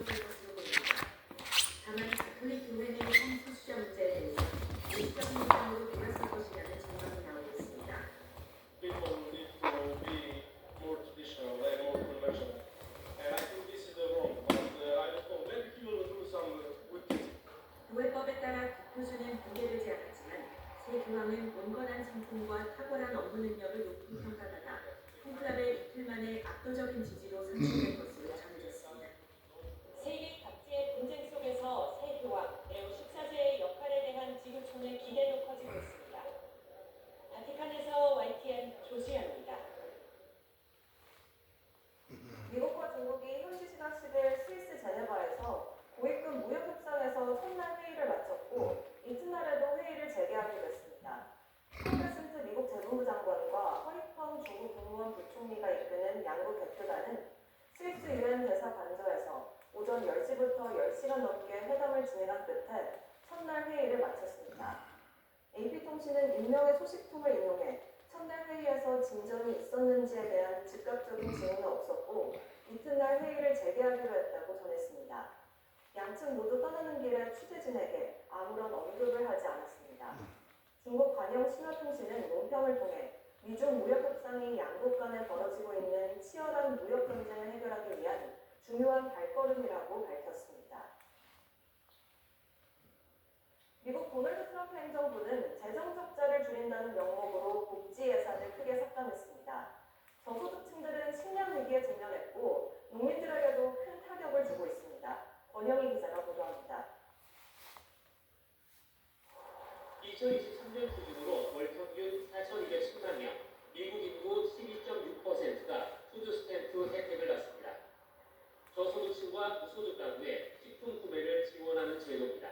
부족할 것으로 보입니다. 다만 가톨릭 교회는 성소수자 문제에 대해서 일시적인 입장으로 돌아설 것이라는 전망이 나오고 있습니다. People need to be more traditional and more conventional. And I think this is the wrong. But I don't know, maybe he will do some good things. 교회법에 따라 교수는 붕괴되지 않았지만 새 교황은 온건한 성품과 탁월한 업무 능력을 높이 평가받아 콘클라베 이틀 만에 압도적인 지지로 선출된 것으로 전해졌습니다. 세계 각지의 분쟁 속에서 새 교황 레오 14세의 역할에 대한 지구촌의 기대도 커지고 있습니다. 바티칸에서 YTN 조수연입니다. 미국과 중국이 현지 시간 10일 스위스 제네바에서 고위급 무역 협상에서 첫날 회의를 마쳤고 이튿날에도 회의를 재개하기로 했습니다. 톰베슨트 미국 재무부 장관과 허리펀 중국 국무원 부총리가 이끄는 양국 대표단은 스위스 유엔 대사 관저에서 오전 10시부터 10시간 넘게 회담을 진행한 끝에 첫날 회의를 마쳤습니다. AP통신은 익명의 소식통을 인용해 첫날 회의에서 진전이 있었는지에 대한 즉각적인 증언은 없었고 이튿날 회의를 재개하기로 했다고 전했습니다. 양측 모두 떠나는 길에 취재진에게 아무런 언급을 하지 않았습니다. 중국 관영 신화통신은 논평을 통해 미중 무역 협상이 양국 간에 벌어지고 있는 치열한 무역 경쟁을 해결하기 위한 중요한 발걸음이라고 밝혔습니다. 미국 도널드 트럼프 행정부는 재정 적자를 줄인다는 명목으로 복지 예산을 크게 삭감했습니다. 저소득층들은 식량 위기에 직면했고 농민들에게도 큰 타격을 주고 있습니다. 권영희 기자가 보도합니다. 2023년 기준으로 월 평균 4,210만 명, 미국 인구 12.6%가 푸드 스탬프 혜택을 받습니다. 저소득층과 무소득 가구의 식품 구매를 지원하는 제도입니다.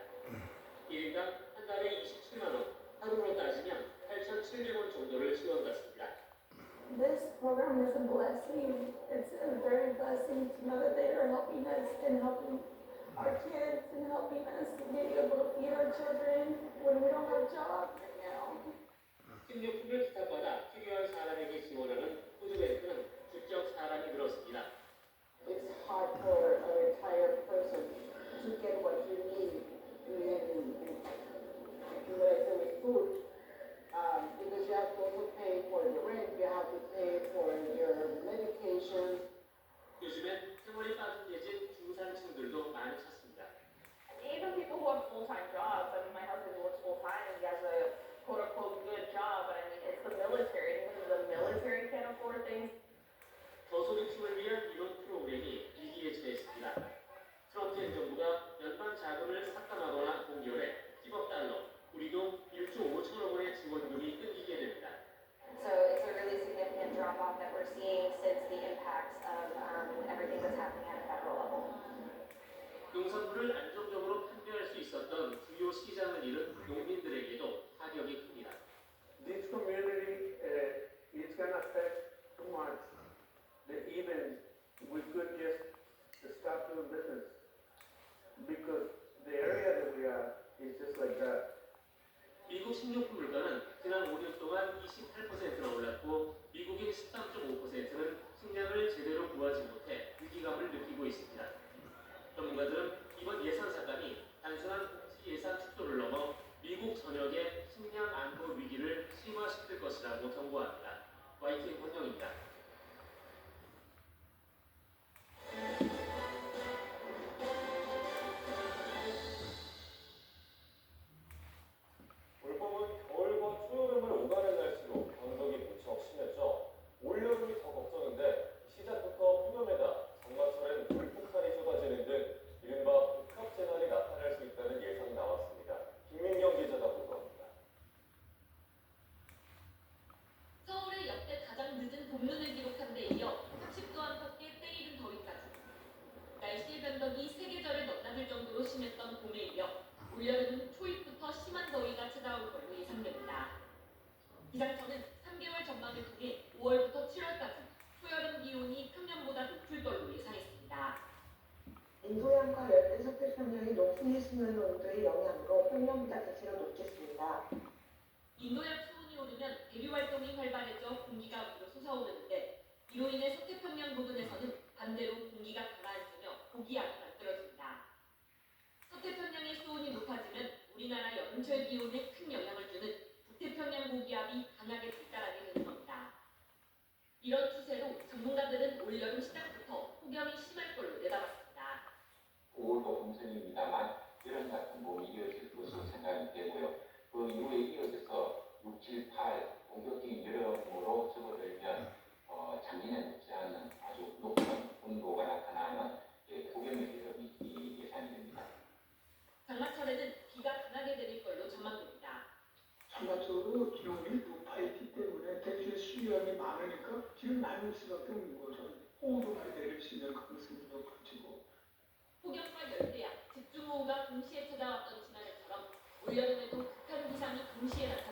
1인당 한 달에 27만 원, 하루로 따지면 8,700원 정도를 지원받습니다. This program is a blessing. It's a very blessing to know that they are helping us and helping our kids and helping us be able to feed our children when we don't have jobs right now. 식료품을 기탁받아 필요한 사람에게 지원하는 푸드뱅크는 직접 사람이 늘었습니다. It's hard for a retired person to get what you need with food because you have to also pay for your rent, you have to pay for your medication. 요즘엔 생활이 빠듯해진 중산층들도 많이 찾습니다. Even people who have full-time jobs. I mean, my husband works full-time and he has a quote-unquote good job, but I mean, it's the military. Because the military can't afford things. 저소득층을 위한 이런 프로그램이 위기에 처했습니다. 트럼프 행정부가 연방 자금을 삭감하거나 동결해 10억 달러, 우리도 1조 5천억 원의 지원금이 끊기게 됩니다. So it's a really significant drop-off that we're seeing since the impacts of everything that's happening at a federal level. 농산물을 안정적으로 판매할 수 있었던 주요 시장을 잃은 농민들에게도 타격이 큽니다. This community is going to affect too much that even we could just stop doing business because the area that we are is just like that. 미국 식료품 물가는 지난 5년 동안 28%나 올랐고 미국인 13.5%는 식량을 제대로 구하지 못해 위기감을 느끼고 있습니다. 전문가들은 이번 예산 삭감이 단순한 복지 예산 축소를 넘어 미국 전역의 식량 안보 위기를 심화시킬 것이라고 경고합니다. YTN 권영입니다. 올봄은 겨울과 초여름을 오가는 날씨로 변덕이 무척 심했죠. 올여름이 더 걱정인데 시작부터 폭염에다 장마철엔 물폭탄이 쏟아지는 등 이른바 복합 재난이 나타날 수 있다는 예상이 나왔습니다. 김민경 기자가 보도합니다. 서울의 역대 가장 늦은 봄눈을 기록한 데 이어 30도 안팎의 때이른 더위까지 날씨의 변덕이 세계절을 넘나들 정도로 심했던 봄에 이어 올여름은 초입부터 심한 더위가 찾아올 걸로 예상됩니다. 기상청은 3개월 전망을 통해 5월부터 7월까지 초여름 기온이 평년보다 높을 걸로 예상했습니다. 인도양과 열대 서태평양이 높은 수면 온도의 영향으로 평년보다 대체로 높겠습니다. 인도양 수온이 오르면 대류 활동이 활발해져 공기가 위로 솟아오르는데 이로 인해 서태평양 부근에서는 반대로 공기가 가라앉으며 고기압이 만들어집니다. 우리나라 연철 기온에 큰 영향을 주는 북태평양 고기압이 강하게 발달하게 되는 겁니다. 이런 추세로 전문가들은 올여름 시작부터 폭염이 심할 걸로 내다봤습니다. 5월도 금성입니다만 여름 같은 봄이 이어질 것으로 생각이 되고요. 그 이후에 이어져서 6, 7, 8 본격적인 여름으로 접어들면 작년에 높지 않은 아주 높은 온도가 나타나는 폭염의 계절이 예상이 됩니다. 장마철에는 비가 강하게 내릴 걸로 전망됩니다. 장마철로 기온이 높아있기 때문에 대체 수량이 많으니까 지금 나눌 수밖에 없는 거죠. 호우도 많이 내릴 수 있는 가능성이 높아지고. 폭염과 열대야, 집중호우가 동시에 찾아왔던 지난해처럼 올여름에도 극한 기상이 동시에 나타납니다.